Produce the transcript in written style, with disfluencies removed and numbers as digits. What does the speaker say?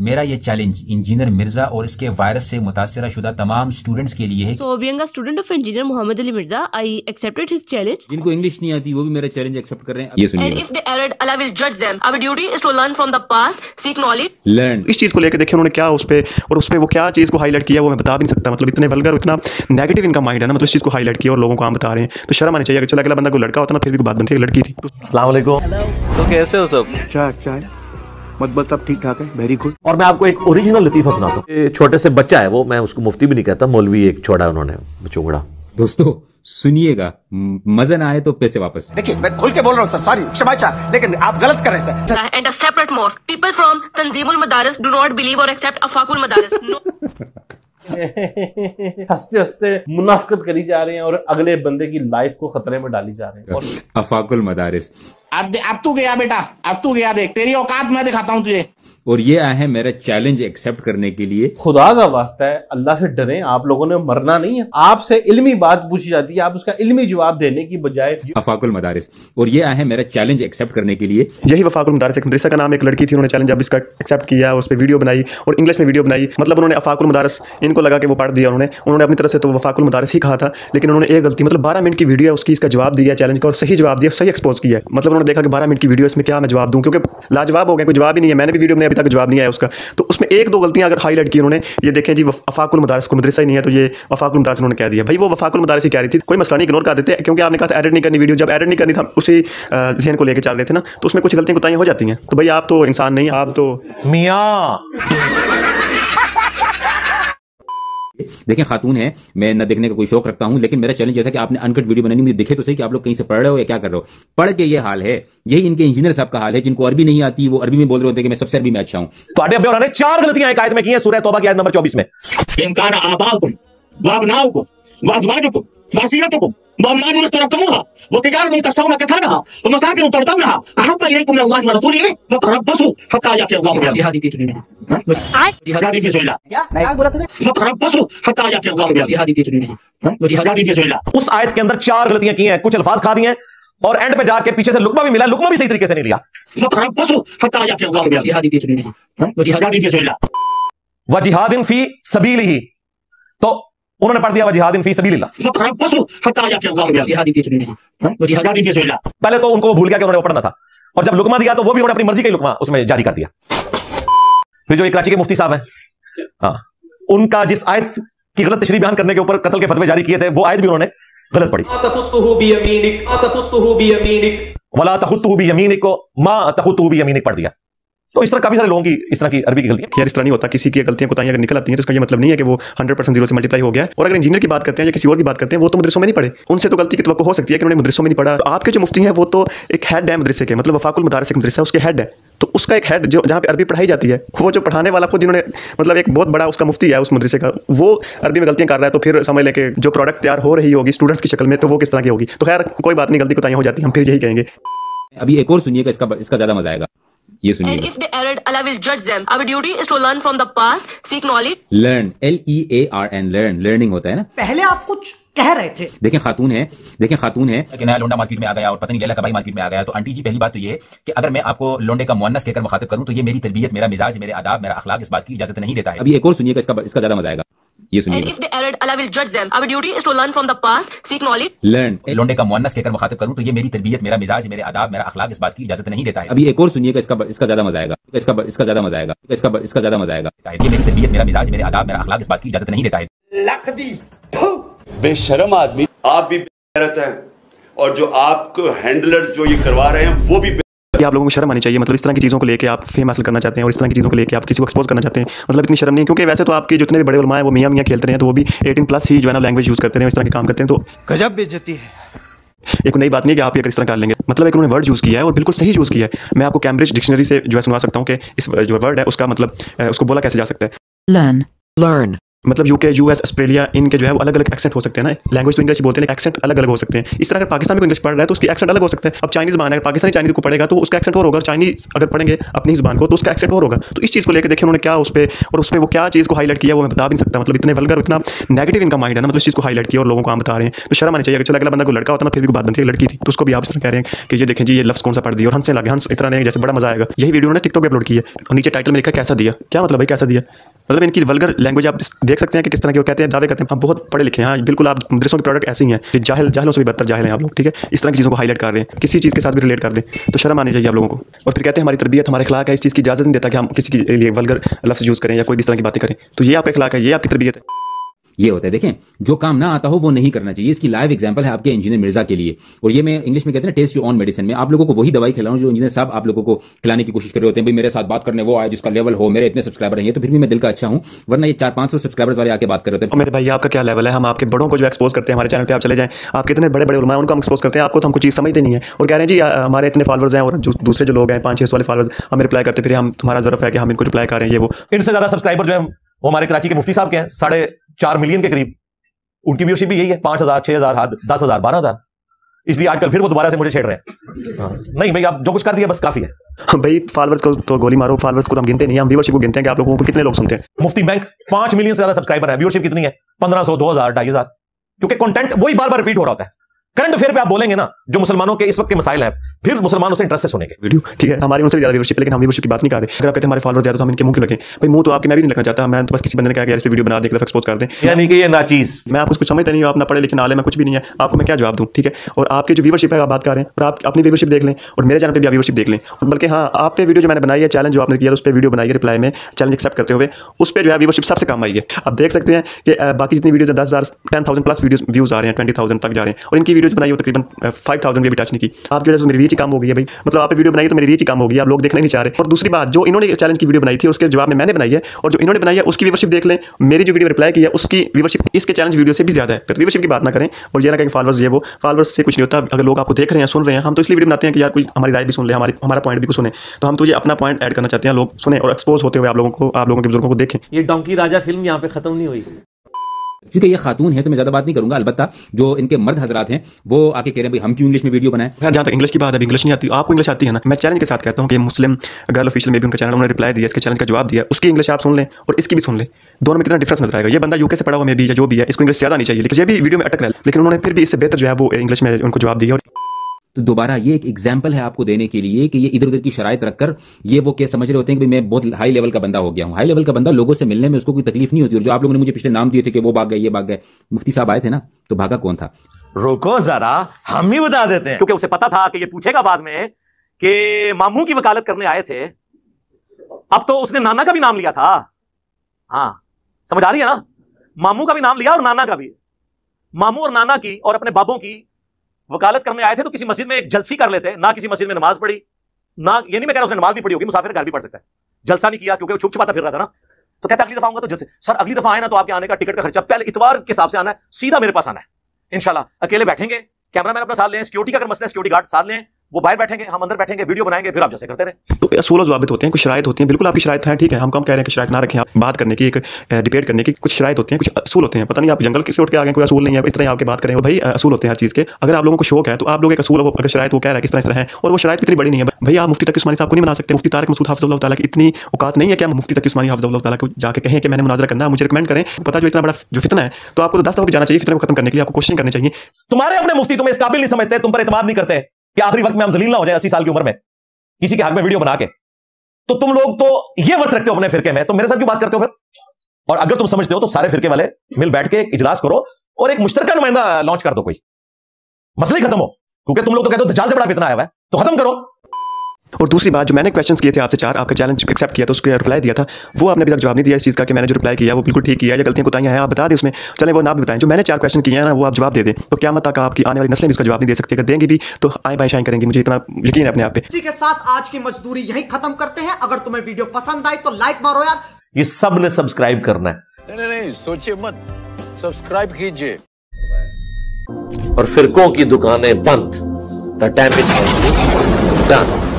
मेरा ये challenge engineer Mirza और इसके वायरस से मुतासरा शुदा तमाम स्टूडेंट्स के लिए है। So being a student of engineer Muhammad Ali Mirza, I accepted his challenge. जिनको इंग्लिश नहीं आती वो भी मेरा चैलेंज एक्सेप्ट कर रहे हैं। ये सुनिए। And if they erred, Allah will judge them. Our duty is to learn from the past, seek knowledge, learn। इस चीज को लेकर देखिए उन्होंने क्या उस पे वो क्या चीज को हाईलाइट किया वो मैं बता भी नहीं सकता। मतलब इतने वल्गर, इतना नेगेटिव इनका माइंड है ना। मतलब इस चीज को हाईलाइट किया और लोगों को हम बता रहे हैं तो शर्म आनी चाहिए। चला अगला बंदा कोई लड़का होता ना फिर भी बात बनती है, लड़की थी। अस्सलाम वालेकुम। तो कैसे हो सब? अच्छा मतलब सब ठीक ठाक है, वेरी गुड। और मैं आपको एक ओरिजिनल लतीफा सुनाता हूँ। छोटे से बच्चा है वो, मैं उसको मुफ्ती भी नहीं कहता, मौलवी एक छोड़ा उन्होंने चोगड़ा। दोस्तों सुनिएगा, मजा ना आए तो पैसे वापस। देखिए मैं खुल के बोल रहा हूँ सर, सॉरी क्षमा चाह, लेकिन आप गलत कर रहे हैं sir. and a separate mosque. People from Tanzimul Madaris do not believe or accept Afaqul Madaris. No. हंसते हंसते मुनाफिकत करी जा रहे हैं और अगले बंदे की लाइफ को खतरे में डाली जा रहे हैं। और अफाकुल मदारिस, अब तू गया बेटा, अब तू गया, देख तेरी औकात मैं दिखाता हूँ तुझे। और ये आए हैं मेरा चैलेंज एक्सेप्ट करने के लिए। खुदा का वास्ता है, अल्लाह से डरें। आप लोगों ने मरना नहीं है। आपसे इल्मी बात पूछी जाती है, आप उसका इल्मी जवाब देने की बजाय। अफाकुल मदारिस, और ये आए हैं मेरा चैलेंज एक्सेप्ट करने के लिए। यही वफाकुल मदारिस एक मदरसा का नाम, एक लड़की थी, उन्होंने चैलेंज अब इसका एक्सेप्ट किया, उस पर वीडियो बनाई और इंग्लिश में वीडियो बनाई। मतलब उन्होंने अफाकुल मदारिस इनको लगा कि वो पढ़ दिया उन्होंने अपनी तरफ से तो वफाकुल मदारिस ही कहा था, लेकिन उन्होंने एक गलती, मतलब 12 मिनट की वीडियो है उसकी, इसका जवाब दिया चैलेंज का और सही जवाब दिया, सही एक्सपोज किया। मतलब उन्होंने देखा कि 12 मिनट की वीडियो इसमें क्या मैं जवाब दूं, क्योंकि लाजवाब हो गया, कोई जवाब ही नहीं है। मैंने भी वीडियो बनाई, अभी तक जवाब नहीं आया उसका। तो उसमें एक दो गलतियां अगर हाईलाइट की उन्होंने, ये देखें जी वफाकुल मदारिस को मदरसा ही नहीं है तो ये वफाकुल मदारिस उन्होंने कह दिया। भाई वो वफाकुल मदारिस ही कह रही थी, कोई मसला नहीं, इग्नोर कर देते, क्योंकि आपने कहा था एडिट नहीं करनी वीडियो। जब एडिट नहीं करनी था उसी जहन को लेकर चल रहे थे ना, तो उसमें कुछ गलतियां कुताहियां हो जाती हैं। तो भाई आप तो इंसान नहीं, आप तो मियाँ। देखें खातून है, मैं न देखने का कोई शौक रखता हूं, लेकिन मेरा चैलेंज ये था कि आपने अनकट वीडियो बनानी, मुझे दिखे तो सही कि आप लोग कहीं से पढ़ रहे हो या क्या कर रहे हो। पढ़ के ये हाल है, यही इनके इंजीनियर साहब का हाल है, जिनको अरबी नहीं आती वो अरबी में बोल रहे होते कि मैं सबसे अरबी में अच्छा हूं। तो अड्डे ने 4 गलतियां एक आयत में की हैं, सूरह तौबा की आयत नंबर 24 में। इनकार आबाकुम वाबनाउकुम वाज़वाजुकुम वासिरतुकुम वअमवालुन तरतमुहा वतिजारतुन तखशौना कसरहा वमसाकिन तरदौनहा अहब्बा इलैकुम मिनल्लाहि व रसूलिहि फतरब्बसू हत्ता याति अल्लाहु बिअमरिही। जिहादी की दुनिया में जिहादी की सुइला क्या बोला तूने? फतरब्बसू हत्ता याति अल्लाहु बिअमरिही। जिहादी की दुनिया में जिहादी की सुइला। उस आयत के अंदर 4 गलतियां की हैं, कुछ अल्फाज खा दिए हैं और एंड में जाके पीछे से लुकमा भी मिला, लुकमा भी सही तरीके से नहीं लिया। फतरब्बसू हत्ता याति अल्लाहु बिअमरिही। जिहादी की दुनिया में जिहादी की सुइला। व जिहादिन फी सबीलिही, तो उन्होंने पढ़ दिया व जिहादिन फी सबीलिल्लाह। पहले तो उनको वो भूल गया कि उन्होंने वो पढ़ना था, और जब लुकमा दिया तो वो भी उन्होंने अपनी मर्जी का ही लुकमा उसमें जारी कर दिया। फिर जो एक कराची के मुफ्ती साहब हैं, हाँ, उनका जिस आयत की गलत तशरीह बयान करने के ऊपर कत्ल के फतवे जारी किए थे, वो आयत भी उन्होंने गलत पढ़ी। वला तखुत्तुहु बियमीनिक को मा तखुत्तुहु बियमीनिक पढ़ दिया। तो इस तरह काफी सारे लोगों की इस तरह की अरबी की गलतियां। यार इस तरह नहीं होता, किसी की गलतियां कोताहियां अगर निकल आती हैं तो इसका ये मतलब नहीं है कि वो 100% जीरो से मल्टीप्लाई हो गया। और अगर इंजीनियर की बात करते हैं या किसी और की बात करते हैं, वो तो मदरसों में नहीं पढ़े, उनसे तो गलती की तवक्को हो सकती है कि उन्होंने मदरसों में नहीं पढ़ा। तो आपके जो मुफ्ती हैं वो तो एक हेड है मदरसे के, मतलब वफाकुल मदारिस एक मदरसा, उसके हेड है, तो उसका एक हेड जो जहाँ पे अरबी पढ़ाई जाती है, वो जो पढ़ाने वाला खुद जिन्होंने, मतलब एक बहुत बड़ा उसका मुफ्ती है उस मदरसे का, वो अरबी में गलतियां कर रहा है, तो फिर समझ लें कि जो प्रोडक्ट तैयार हो रही होगी स्टूडेंट्स की शक्ल में, तो वो किस तरह की होगी। तो खैर कोई बात नहीं, गलती कोताहियां हो जाती हैं, हम फिर यही कहेंगे। अभी एक और सुनिएगा, इसका ज्यादा मजा आएगा, ये सुनिए। And if they erred, Allah will judge them. Our duty is to learn from the past, seek knowledge. Learn, L-E-A-R-N, learn, learning होता है ना। पहले आप कुछ कह रहे थे। देखें खातून है कि नया लोंडा मार्केट में आ गया और पता नहीं लैला कबाई मार्केट में आ गया। तो आंटी जी पहली बात तो ये है कि अगर मैं आपको लोंडे का मुअन्नस कहकर मुखातिब करूं तो ये मेरी तरबियत, मेरा मिजाज, मेरे आदाब, मेरा अखलाक इस बात की इजाजत नहीं देता है। अभी एक और सुनिएगा, इसका ज्यादा मजा आएगा, ये सुनिए। And if they erred, Allah will judge them. Our duty is to learn from the past, seek knowledge. Learn, लोंडे का मुअन्नस कहकर मुखातिब करूं तो ये मेरी तरबियत, मेरा मिजाज, मेरे आदाब, मेरा अखलाक इस बात की इजाजत नहीं देता है। अभी एक और सुनिएगा, इसका ज्यादा मजा आएगा, इसका ज्यादा मजा आएगा, इसका ज्यादा मजा आएगा। ये मेरी तरबियत, मेरा मिजाज, मेरे आदाब, मेरा अखलाक इस बात की इजाजत नहीं देता है। बेशरम आदमी, आप भी बेगैरत हैं और जो आपको हैंडलर्स जो ये करवा रहे हैं वो भी। आप लोगों को शर्म आनी चाहिए। मतलब इस तरह की चीज़ों को लेके आप फेम हासिल करना चाहते हैं और इस तरह की चीज़ों को लेके आप किसी को एक्सपोज करना चाहते हैं, मतलब इतनी शर्म नहीं। क्योंकि वैसे तो आपके जितने भी बड़े उलमा हैं वो मियाँ खेलते हैं, तो वो भी 18+ ही जो है ना लैंग्वेज यूज़ करते हैं, इस तरह के काम करते हैं। तो गजब बेइज्जती है। एक नई बात नहीं है कि आप ये इस तरह कर लेंगे। मतलब एक उन्होंने वर्ड यूज़ किया है और बिल्कुल सही यूज़ किया है। मैं आपको कैम्ब्रिज डिक्शनरी से जो है सुनवा सकता हूँ कि इस जो वर्ड है उसका मतलब उसको बोला कैसे जा सकता है। Learn मतलब यूके, यूएस, ऑस्ट्रेलिया, इनके जो है वो अलग अलग एक्सेंट हो सकते हैं ना। लैंग्वेज तो इंग्लिश बोलते हैं, एक्सेंट अलग अलग हो सकते हैं। इस तरह अगर पाकिस्तान में इंग्लिश पढ़ रहा है तो उसकी एक्सेंट अलग हो सकता है। अब चाइनीज ज़बान है, पाकिस्तानी चाइनीज को पढ़ेगा तो उसका एक्सेंट और होगा, चाइनीज अगर पढ़ेंगे अपनी ज़बान को तो उसका एक्सेंट और होगा। तो इस चीज़ को लेकर देखिए उन्होंने क्या उस पर वो क्या चीज़ को हाईलाइट किया वो मैं बता भी नहीं सकता। मतलब इतने वल्गर, इतना नेगेटिव इनका माइंड है ना, मतलब इस चीज़ को हाईलाइट किया और लोगों को हम बता रहे हैं। तो शर्म आनी चाहिए। चला अगला बंदा को लड़का होता ना फिर भी बात बनती है, लड़की थी तो उसको भी आप इस तरह कह रहे हैं कि ये देखें जी ये लफ्ज़ कौन सा पढ़ दिया और हंसने लगे, हंस इस तरह नहीं जैसे बड़ा मजा आएगा। यही वीडियो उन्होंने टिकटॉक पे अपलोड की है और नीचे टाइटल में लिखा कैसा दिया। क्या मतलब भाई कैसा दिया? मतलब इनकी वल्गर लैंग्वेज आप देख सकते हैं कि किस तरह के वो कहते हैं, दावे करते हैं हम बहुत पढ़े लिखे हैं। हाँ बिल्कुल, आप मदरसों के प्रोडक्ट ऐसे ही हैं, जाहिलों से भी बदतर जाहिल हैं आप लोग, ठीक है। इस तरह की चीज़ों को हाईलाइट कर रहे हैं, किसी चीज़ के साथ भी रिलेट कर दें तो शर्म आनी चाहिए आप लोगों को। और फिर कहते हैं हमारी तरबियत, हमारे अखलाक है, इस चीज़ की इजाज़त नहीं देता कि हम किसी के लिए वल्गर लफ्ज़ यूज़ करें या कोई भी इस तरह की बातें करें। तो ये आपका अखलाक है, ये आपकी तरबियत है। ये होता है। देखें, जो काम ना आता हो वो नहीं करना चाहिए। इसकी लाइव एग्जांपल है आपके इंजीनियर मिर्जा के लिए। और ये मैं इंग्लिश में कहते हैं टेस्ट योर ओन मेडिसिन में आप लोगों को वही दवाई खिलाऊं जो इंजीनियर साहब आप लोगों को खिलाने की कोशिश कर रहे होते हैं। भाई मेरे साथ बात करने वो आए जिसका लेवल हो, मेरे इतने सब्सक्राइबर हैं, तो फिर भी मैं दिल का अच्छा हूं, वरना ये 400-500 सब्सक्राइबर्स वाले आके बात कर रहे होते हैं। मेरे भाई आपका क्या लेवल है? हम आपके बड़ों को जो एक्सपोज करते हैं हमारे चैनल पे, आप चले जाएं, आप कितने बड़े बड़े उलमा उनको हम एक्सपोज करते हैं, आपको तो हम कुछ चीज़ समझते नहीं है और कह रहे हैं जी हमारे इतने फॉलोअर्स हैं और जो दूसरे जो लोग हैं 500-600 वाले फॉलोअर्स हमें रिप्लाई करते फिर हम तुम्हारा ज़रूरत है कि हम इनको रिप्लाई कर रहे हैं। ये वो इनसे ज्यादा सब्सक्राइबर जो है वो हमारे कराची के मुफ्ती साहब के हैं, 4.5 मिलियन के करीब। उनकी व्यूअरशिप भी यही है, 5,000, 6,000, 10,000, 12,000। इसलिए आजकल फिर वो दोबारा से मुझे छेड़ रहे हैं। नहीं भाई, आप जो कुछ कर दिया बस काफी है। भाई फॉलोअर्स को तो गोली मारो, फॉलोअर्स को तो हम गिनते नहीं, हम व्यूअरशिप को गिनते हैं कि आप लोगों को कितने लोग सुनते हैं। मुफ्ती बैंक 5 मिलियन से ज्यादा सब्सक्राइबर है, व्यूअरशिप कितनी है? 1500, 2000, 2,500। क्योंकि कंटेंट वही बार बार रिपीट हो रहा होता है। करंट अफेयर पे आप बोलेंगे ना जो मुसलमानों के इस वक्त के मसाइल हैं, फिर मुसलमान उसे इंटरेस्ट से सुनेंगे वीडियो, ठीक है। हमारी उनसे ज्यादा व्यूअरशिप, लेकिन हम व्यूअरशिप की बात नहीं कर रहे। अगर आप कहते हैं हमारे फॉलोअर्स ज्यादा तो हम इनके मुंह क्यों लगे? भाई मुंह तो आपके मैं भी नहीं लगना चाहता। मैं तो बस किसी बंदे ने कहा कि यार इस पे वीडियो बना दे, एक दफा एक्सपोज कर दें, यानी कि ये नाचीज। मैं आपको कुछ समझता नहीं हूं, आप ना पढ़े लिखे ना आले, मैं कुछ भी नहीं है, आपको मैं क्या जवाब दूं, ठीक है। और आपकी जो व्यूअरशिप है आप बात कर रहे हैं और आप अपनी व्यूअरशिप देख लें और मेरे चैनल पे भी आप व्यूअरशिप देख लें। और बल्कि हाँ, आप पे वीडियो जो मैंने बनाई है, चैलेंज जो आपने किया उस पर वीडियो बनाई है रिप्लाई में, चैलेंज एक्सेप्ट करते हुए, उस पर जो है व्यूअरशिप सबसे कम आई है। आप देख सकते हैं कि बाकी जितनी वीडियो 10,000 10,000 प्लस व्यूज आ रहे हैं, 20,000 तक जा रहे हैं और इनकी वीडियो बनाई हो तकरीबन 5,000 भी टच नहीं की। आपकी वजह से मेरी रीच ही कम हो गई है भाई। मतलब आप वीडियो बनाई तो मेरी रीच ही कम हो गई, आप लोग देखना ही नहीं चाह रहे। और दूसरी बात, जो इन्होंने चैलेंज की वीडियो बनाई थी उसके जवाब में मैंने बनाई है और जो इन्होंने बनाई है उसकी व्यूअरशिप देख लें। मेरी जो वीडियो रिप्लाई की है उसकी व्यूअरशिप इसके चैलेंज वीडियो से भी ज्यादा है। तो व्यूअरशिप की बात ना करें और ये ना कहें फॉलोअर्स ये वो, फॉलोअर्स से कुछ नहीं होता। अगर लोग आपको देख रहे हैं, सुन रहे हैं, हम तो इसलिए वीडियो बनाते हैं कि यार कोई हमारी राय भी सुन ले, हमारा पॉइंट भी कुछ सुने। तो हम तो ये अपना पॉइंट ऐड करना चाहते हैं, लोग सुने और एक्सपोज होते हुए आप लोगों के बुजुर्गों को देखें। ये डोंकी राजा फिल्म यहाँ पे खत्म नहीं हुई। क्योंकि ये खातून है तो मैं ज्यादा बात नहीं करूंगा। अलबत्ता जो इनके मर्द हजरात हैं वो आके कह रहे हैं भाई हम क्यों इंग्लिश में वीडियो बनाएं। जहाँ तक इंग्लिश की बात है, इंग्लिश नहीं आती, आपको इंग्लिश आती है ना। मैं चैलेंज के साथ कहता हूँ कि मुस्लिम गर्ल ऑफिशियल में भी उनका चैनल उन्होंने रिप्लाई दिया, इसके चैलेंज का जवाब दिया, उसकी इंग्लिश आप सुन लें और इसकी भी सुन लें, दोनों में कितना डिफरेंस नजर आएगा। ये बंदा यूके से पढ़ा हुआ में भी या जो भी है, इसको इंग्लिश ज्यादा नहीं चाहिए, लेकिन ये भी वीडियो में अटक रहा है, लेकिन उन्होंने फिर भी इससे बेहतर जो है वो इंग्लिश में उनको जवाब दिया। तो दोबारा ये एक एग्जाम्पल है आपको देने के लिए कि ये इधर उधर की शराइत रखकर ये वो क्या समझ रहे होते हैं कि मैं बहुत हाई लेवल का बंदा हो गया हूं। हाई लेवल का बंदा लोगों से मिलने में उसको कोई तकलीफ नहीं होती। और जो आप लोगों ने मुझे पिछले नाम दिए थे कि वो भाग गए, ये भाग गए, मुफ्ती साहब आए थे ना, तो भागा कौन था? रोको जरा, हम ही बता देते हैं। क्योंकि उसे पता था कि ये पूछेगा बाद में कि मामू की वकालत करने आए थे। अब तो उसने नाना का भी नाम लिया था। हाँ समझ आ रही है ना? मामू का भी नाम लिया और नाना का भी। मामू और नाना की और अपने बाबों की वकालत करने आए थे तो किसी मस्जिद में एक जलसी कर लेते, ना किसी मस्जिद में नमाज पढ़ी, ना ये नहीं मैं कह रहा उसने नमाज भी पढ़ी होगी, मुसाफिर घर भी पढ़ सकता है, जलसा नहीं किया क्योंकि वो छुप छुपाता फिर रहा था ना। तो कहता अगली दफा आऊंगा तो जलसे। सर अगली दफा आए ना तो आपके आने का टिकट का खर्चा पहले इतवार के हिसाब से आना है, सीधा मेरे पास आना है इंशाल्लाह। अकेले बैठेंगे, कैमरामैन अपना साथ लें, सिक्योरिटी का अगर मसला है सिक्योरिटी गार्ड साथ लें, वो बाहर बैठेंगे, हम अंदर बैठेंगे, वीडियो बनाएंगे, फिर आप जैसे करते रहे। तो असूल ज़वाबित होते हैं, कुछ शराइत होती हैं, बिल्कुल आपकी शराइत है, ठीक है। हम कम कह रहे हैं कि शराइत ना रखें, आप बात करने की, एक डिबेट करने की कुछ शराइत होती हैं, कुछ असूल होते हैं। पता नहीं आप जंगल किससे उठ के आ गए, कोई असूल नहीं है, इस तरह आपके बात करें। भाई असूल होते हैं हर चीज़ के। अगर आप लोगों को शौक है तो आप लोग एक असूल, अगर शराइत वो कह रहा है किस तरह है और वो शराइत इतनी बड़ी नहीं है। भाई आप मुफ्ती तकी उस्मानी साहब को नहीं बना सकते, मुफ्ती तारिक मसूद हाफिज़ुल्लाह तआला की इतनी औकात नहीं है कि हम मुफ्ती तकी उस्मानी हाफिज़ुल्लाह तआला को जाके कहें कि मैंने मुनाजरा करना, मुझे रिकमेंड करें। पता जो इतना बड़ा जो फितना है, तो आपको 10 दफा भी जाना चाहिए फितने को खत्म करने के लिए, आपको कोशिश करनी चाहिए। तुम्हारे अपने मुफ्ती तुम्हें इस काबिल नहीं समझते, तुम पर एतमाद नहीं करते कि आखिरी वक्त में हम जलील ना हो जाए 80 साल की उम्र में किसी के हक में वीडियो बना के। तो तुम लोग तो ये वर्त रखते हो अपने फिरके में, तुम मेरे साथ क्यों बात करते हो फिर? और अगर तुम समझते हो तो सारे फिरके वाले मिल बैठ के एक इजलास करो और एक मुश्तरका नुमाइंदा लॉन्च कर दो, कोई मसला ही खत्म हो। क्योंकि तुम लोग तो कहते हो दज्जाल से बड़ा फितना आया हुआ है, तो खत्म करो। और दूसरी बात, जो मैंने क्वेश्चंस किए थे आपसे 4, आपका चैलेंज एक्सेप्ट किया था, उसका रिप्लाई दिया था, वो आपने अभी तक जवाब नहीं दिया इस चीज़ का कि मैंने जो रिप्लाई किया वो बिल्कुल ठीक किया, या गलतियां कोताहियां हैं आप बता दें उसमें, चलें वो ना भी बताएं। जो मैंने 4 क्वेश्चन किए हैं ना वो आप जवाब दे दें, तो क्या मत तक आपकी आने वाली नस्लें भी उसका जवाब नहीं दे सकती। अगर देंगी भी तो आए बाएं शाएं करेंगी, मुझे इतना यकीन है अपने आप पे। इसी के साथ आज की मजदूरी यहीं खत्म करते हैं। अगर तुम्हें वीडियो पसंद आई तो लाइक मारो यार। ये सब ने सब्सक्राइब करना है। नहीं सोचिए मत, सब्सक्राइब कीजिए। और फिरकों की दुकानें बंद। The damage done.